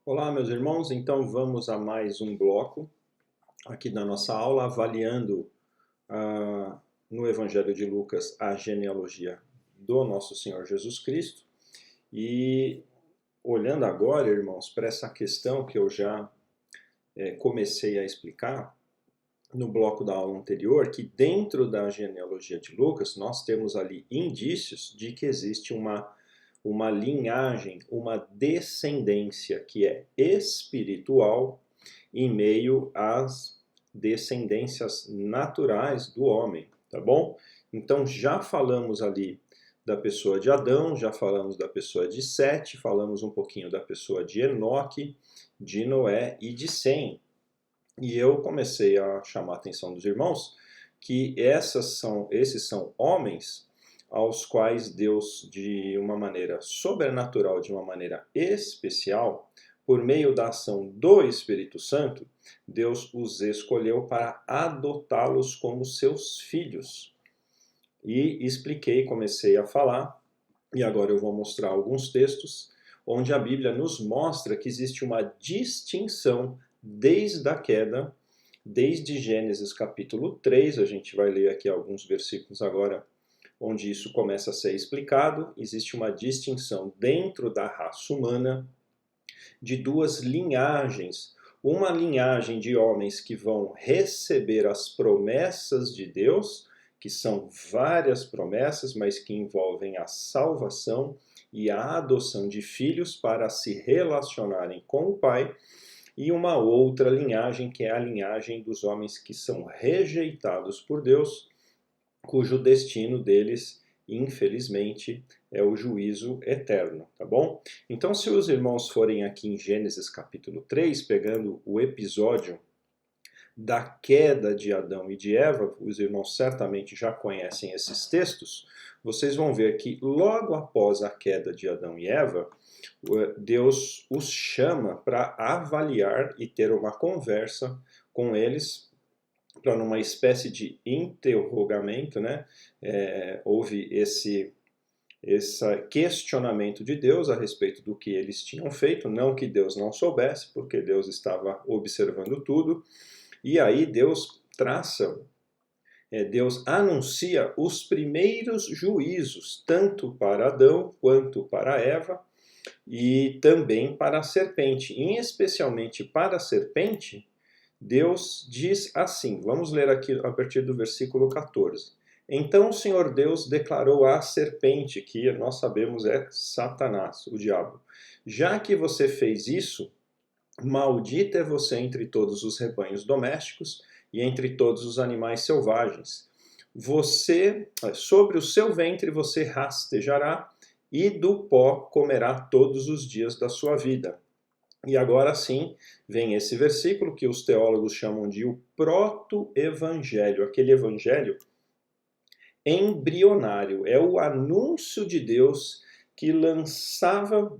Olá, meus irmãos. Então vamos a mais um bloco aqui da nossa aula, avaliando no Evangelho de Lucas a genealogia do nosso Senhor Jesus Cristo. E olhando agora, irmãos, para essa questão que eu já comecei a explicar no bloco da aula anterior, que dentro da genealogia de Lucas nós temos ali indícios de que existe uma linhagem, uma descendência que é espiritual em meio às descendências naturais do homem, tá bom? Então já falamos ali da pessoa de Adão, já falamos da pessoa de Sete, falamos um pouquinho da pessoa de Enoque, de Noé e de Sem. E eu comecei a chamar a atenção dos irmãos que esses são homens aos quais Deus, de uma maneira sobrenatural, de uma maneira especial, por meio da ação do Espírito Santo, Deus os escolheu para adotá-los como seus filhos. E expliquei, comecei a falar, e agora eu vou mostrar alguns textos, onde a Bíblia nos mostra que existe uma distinção desde a queda, desde Gênesis capítulo 3, a gente vai ler aqui alguns versículos agora, onde isso começa a ser explicado. Existe uma distinção dentro da raça humana de duas linhagens. Uma linhagem de homens que vão receber as promessas de Deus, que são várias promessas, mas que envolvem a salvação e a adoção de filhos para se relacionarem com o Pai, e uma outra linhagem, que é a linhagem dos homens que são rejeitados por Deus, cujo destino deles, infelizmente, é o juízo eterno, tá bom? Então, se os irmãos forem aqui em Gênesis capítulo 3, pegando o episódio da queda de Adão e de Eva, os irmãos certamente já conhecem esses textos, vocês vão ver que logo após a queda de Adão e Eva, Deus os chama para avaliar e ter uma conversa com eles, para numa espécie de interrogamento, né? Houve esse questionamento de Deus a respeito do que eles tinham feito, não que Deus não soubesse, porque Deus estava observando tudo, e aí Deus anuncia os primeiros juízos, tanto para Adão quanto para Eva, e também para a serpente. E especialmente para a serpente, Deus diz assim, vamos ler aqui a partir do versículo 14. Então o Senhor Deus declarou à serpente, que nós sabemos é Satanás, o diabo: já que você fez isso, maldita é você entre todos os rebanhos domésticos e entre todos os animais selvagens. Sobre o seu ventre você rastejará, e do pó comerá todos os dias da sua vida. E agora sim, vem esse versículo que os teólogos chamam de o proto-evangelho, aquele evangelho embrionário, é o anúncio de Deus que lançava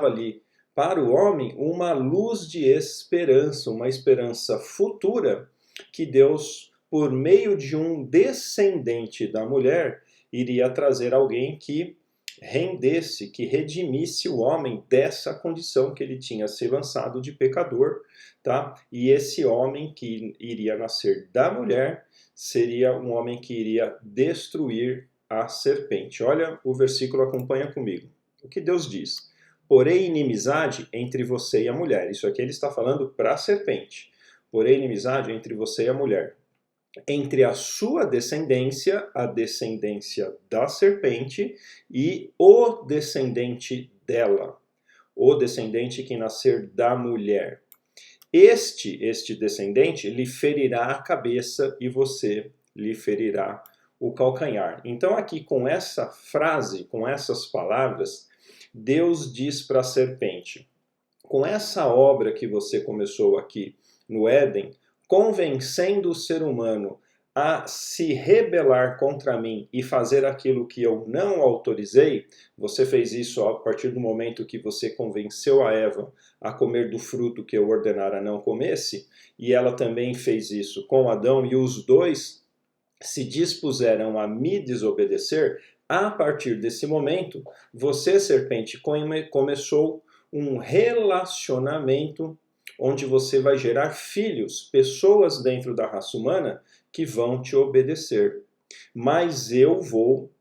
ali para o homem uma luz de esperança, uma esperança futura que Deus, por meio de um descendente da mulher, iria trazer alguém que rendesse, que redimisse o homem dessa condição que ele tinha se lançado de pecador, tá? E esse homem que iria nascer da mulher seria um homem que iria destruir a serpente. Olha, o versículo acompanha comigo. O que Deus diz? Porém inimizade entre você e a mulher. Isso aqui ele está falando para a serpente. Porém inimizade entre você e a mulher. Entre a sua descendência, a descendência da serpente, e o descendente dela, o descendente que nascer da mulher. Este descendente lhe ferirá a cabeça e você lhe ferirá o calcanhar. Então aqui com essa frase, com essas palavras, Deus diz para a serpente: com essa obra que você começou aqui no Éden, convencendo o ser humano a se rebelar contra mim e fazer aquilo que eu não autorizei, você fez isso a partir do momento que você convenceu a Eva a comer do fruto que eu ordenara não comesse, e ela também fez isso com Adão, e os dois se dispuseram a me desobedecer. A partir desse momento, você, serpente, começou um relacionamento onde você vai gerar filhos, pessoas dentro da raça humana que vão te obedecer. Mas eu vou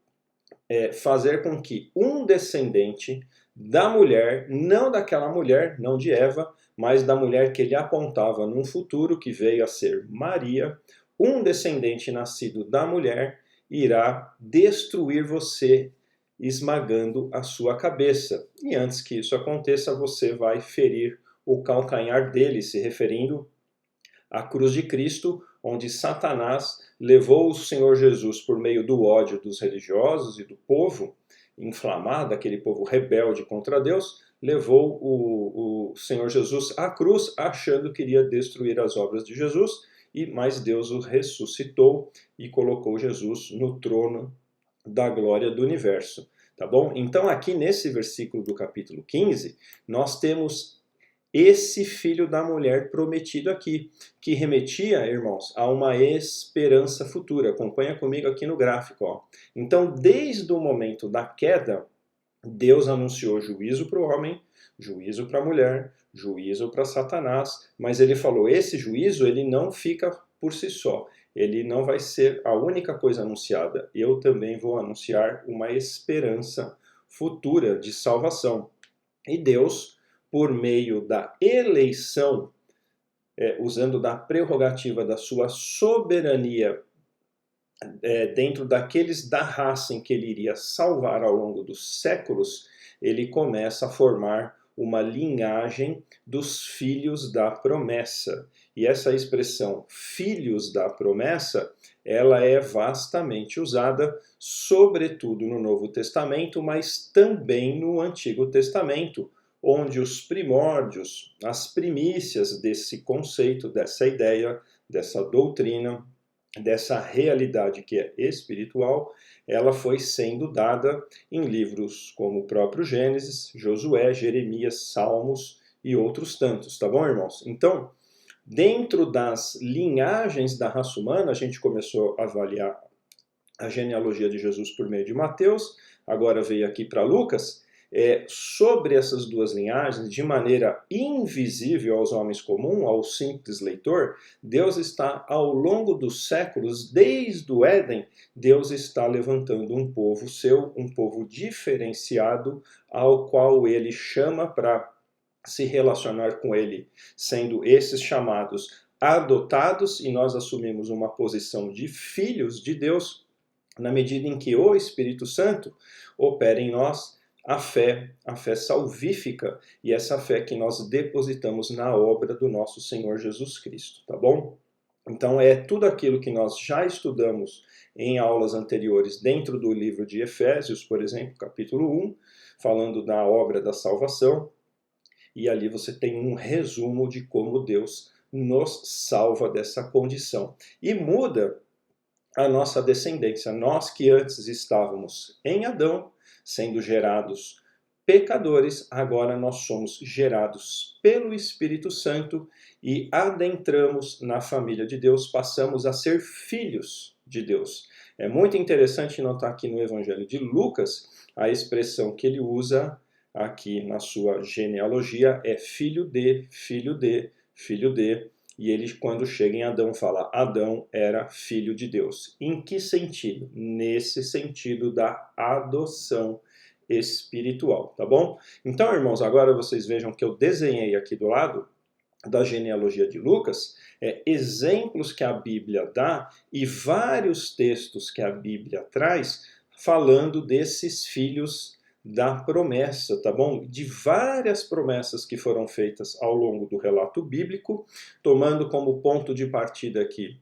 fazer com que um descendente da mulher, não daquela mulher, não de Eva, mas da mulher que ele apontava num futuro que veio a ser Maria, um descendente nascido da mulher irá destruir você, esmagando a sua cabeça. E antes que isso aconteça, você vai ferir o calcanhar dele, se referindo à cruz de Cristo, onde Satanás levou o Senhor Jesus por meio do ódio dos religiosos e do povo inflamado, aquele povo rebelde contra Deus, levou o Senhor Jesus à cruz, achando que iria destruir as obras de Jesus, mas Deus o ressuscitou e colocou Jesus no trono da glória do universo. Tá bom? Então aqui nesse versículo do capítulo 15, nós temos esse filho da mulher prometido aqui, que remetia, irmãos, a uma esperança futura. Acompanha comigo aqui no gráfico. Ó. Então, desde o momento da queda, Deus anunciou juízo para o homem, juízo para a mulher, juízo para Satanás, mas ele falou, esse juízo ele não fica por si só. Ele não vai ser a única coisa anunciada. Eu também vou anunciar uma esperança futura de salvação. E Deus, por meio da eleição, usando da prerrogativa da sua soberania dentro daqueles da raça em que ele iria salvar ao longo dos séculos, ele começa a formar uma linhagem dos filhos da promessa. E essa expressão filhos da promessa, ela é vastamente usada, sobretudo no Novo Testamento, mas também no Antigo Testamento, onde os primórdios, as primícias desse conceito, dessa ideia, dessa doutrina, dessa realidade que é espiritual, ela foi sendo dada em livros como o próprio Gênesis, Josué, Jeremias, Salmos e outros tantos, tá bom, irmãos? Então, dentro das linhagens da raça humana, a gente começou a avaliar a genealogia de Jesus por meio de Mateus, agora veio aqui para Lucas. Sobre essas duas linhagens, de maneira invisível aos homens comuns, ao simples leitor, Deus está, ao longo dos séculos, desde o Éden, Deus está levantando um povo seu, um povo diferenciado, ao qual ele chama para se relacionar com ele, sendo esses chamados adotados, e nós assumimos uma posição de filhos de Deus, na medida em que o Espírito Santo opera em nós a fé salvífica, e essa fé que nós depositamos na obra do nosso Senhor Jesus Cristo, tá bom? Então é tudo aquilo que nós já estudamos em aulas anteriores dentro do livro de Efésios, por exemplo, capítulo 1, falando da obra da salvação, e ali você tem um resumo de como Deus nos salva dessa condição. E muda a nossa descendência. Nós que antes estávamos em Adão, sendo gerados pecadores, agora nós somos gerados pelo Espírito Santo e adentramos na família de Deus, passamos a ser filhos de Deus. É muito interessante notar aqui no Evangelho de Lucas a expressão que ele usa aqui na sua genealogia é filho de, filho de, filho de. E ele, quando chega em Adão, fala: Adão era filho de Deus. Em que sentido? Nesse sentido da adoção espiritual, tá bom? Então, irmãos, agora vocês vejam que eu desenhei aqui do lado da genealogia de Lucas, exemplos que a Bíblia dá e vários textos que a Bíblia traz falando desses filhos da promessa, tá bom? De várias promessas que foram feitas ao longo do relato bíblico, tomando como ponto de partida aqui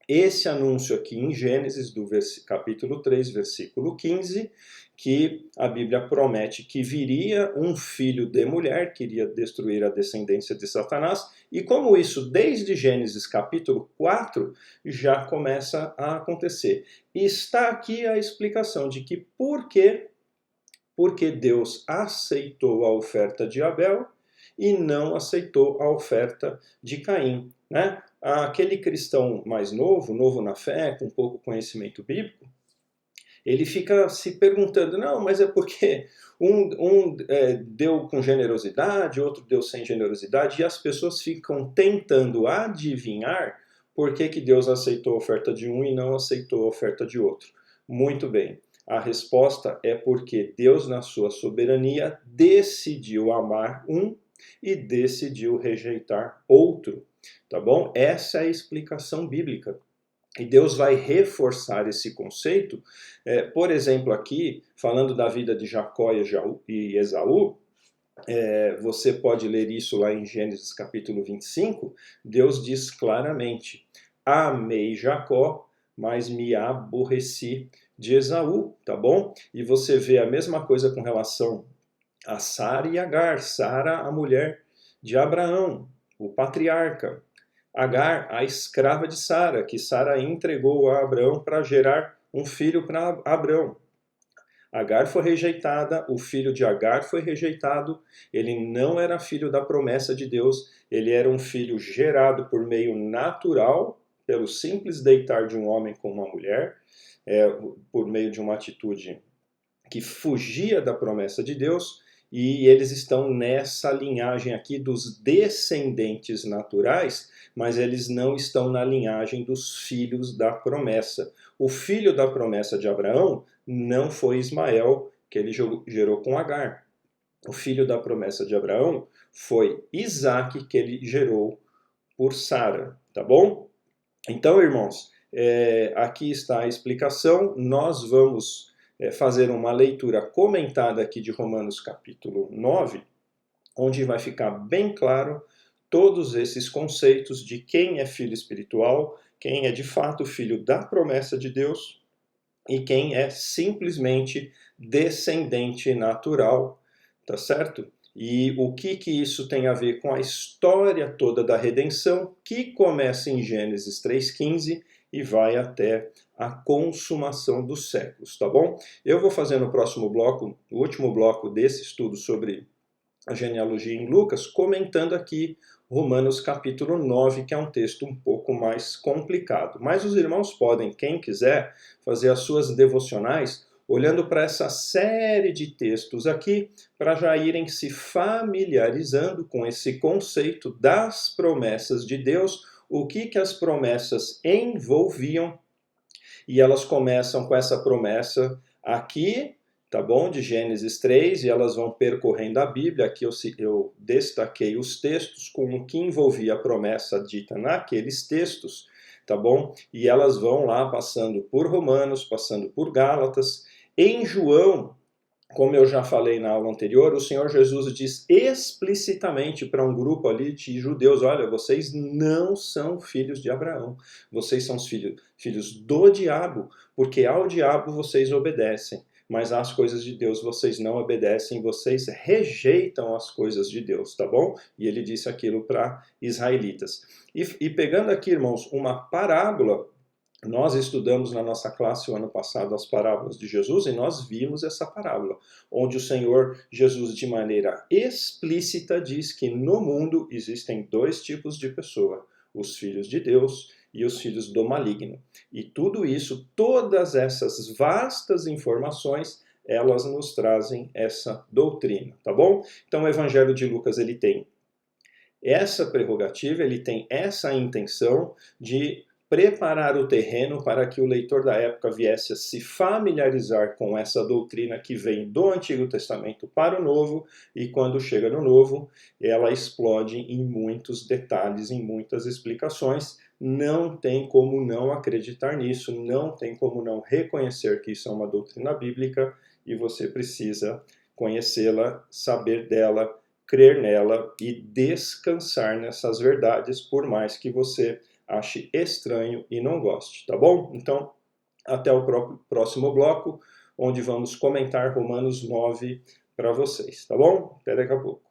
esse anúncio aqui em Gênesis, do capítulo 3, versículo 15, que a Bíblia promete que viria um filho de mulher, que iria destruir a descendência de Satanás, e como isso, desde Gênesis capítulo 4, já começa a acontecer. E está aqui a explicação de que porque Deus aceitou a oferta de Abel e não aceitou a oferta de Caim, né? Aquele cristão mais novo, novo na fé, com pouco conhecimento bíblico, ele fica se perguntando, não, mas é porque um deu com generosidade, outro deu sem generosidade, e as pessoas ficam tentando adivinhar por que que Deus aceitou a oferta de um e não aceitou a oferta de outro. Muito bem, a resposta é porque Deus, na sua soberania, decidiu amar um e decidiu rejeitar outro, tá bom? Essa é a explicação bíblica. E Deus vai reforçar esse conceito, por exemplo, aqui, falando da vida de Jacó e Esaú, você pode ler isso lá em Gênesis capítulo 25, Deus diz claramente, amei Jacó, mas me aborreci de Esaú, tá bom? E você vê a mesma coisa com relação a Sara e Agar, Sara, a mulher de Abraão, o patriarca, Agar, a escrava de Sara, que Sara entregou a Abraão para gerar um filho para Abraão. Agar foi rejeitada, o filho de Agar foi rejeitado, ele não era filho da promessa de Deus, ele era um filho gerado por meio natural, pelo simples deitar de um homem com uma mulher, por meio de uma atitude que fugia da promessa de Deus, e eles estão nessa linhagem aqui dos descendentes naturais, mas eles não estão na linhagem dos filhos da promessa. O filho da promessa de Abraão não foi Ismael, que ele gerou com Agar. O filho da promessa de Abraão foi Isaque, que ele gerou por Sara, tá bom? Então, irmãos, aqui está a explicação. Nós vamos fazer uma leitura comentada aqui de Romanos capítulo 9, onde vai ficar bem claro todos esses conceitos de quem é filho espiritual, quem é de fato filho da promessa de Deus e quem é simplesmente descendente natural, tá certo? E o que isso tem a ver com a história toda da redenção, que começa em Gênesis 3,15 e vai até a consumação dos séculos, tá bom? Eu vou fazer no próximo bloco, o último bloco desse estudo sobre a genealogia em Lucas, comentando aqui Romanos capítulo 9, que é um texto um pouco mais complicado. Mas os irmãos podem, quem quiser, fazer as suas devocionais olhando para essa série de textos aqui, para já irem se familiarizando com esse conceito das promessas de Deus, o que as promessas envolviam, e elas começam com essa promessa aqui, tá bom? De Gênesis 3, e elas vão percorrendo a Bíblia. Aqui eu destaquei os textos com o que envolvia a promessa dita naqueles textos, tá bom? E elas vão lá passando por Romanos, passando por Gálatas. Em João, como eu já falei na aula anterior, o Senhor Jesus diz explicitamente para um grupo ali de judeus, olha, vocês não são filhos de Abraão, vocês são filhos do diabo, porque ao diabo vocês obedecem, mas às coisas de Deus vocês não obedecem, vocês rejeitam as coisas de Deus, tá bom? E ele disse aquilo para israelitas. E pegando aqui, irmãos, uma parábola, nós estudamos na nossa classe o ano passado as parábolas de Jesus e nós vimos essa parábola, onde o Senhor Jesus, de maneira explícita, diz que no mundo existem dois tipos de pessoa, os filhos de Deus e os filhos do maligno. E tudo isso, todas essas vastas informações, elas nos trazem essa doutrina, tá bom? Então o Evangelho de Lucas, ele tem essa prerrogativa, ele tem essa intenção de preparar o terreno para que o leitor da época viesse a se familiarizar com essa doutrina que vem do Antigo Testamento para o Novo, e quando chega no Novo, ela explode em muitos detalhes, em muitas explicações. Não tem como não acreditar nisso, não tem como não reconhecer que isso é uma doutrina bíblica, e você precisa conhecê-la, saber dela, crer nela e descansar nessas verdades, por mais que você ache estranho e não goste, tá bom? Então, até o próximo bloco, onde vamos comentar Romanos 9 para vocês, tá bom? Até daqui a pouco.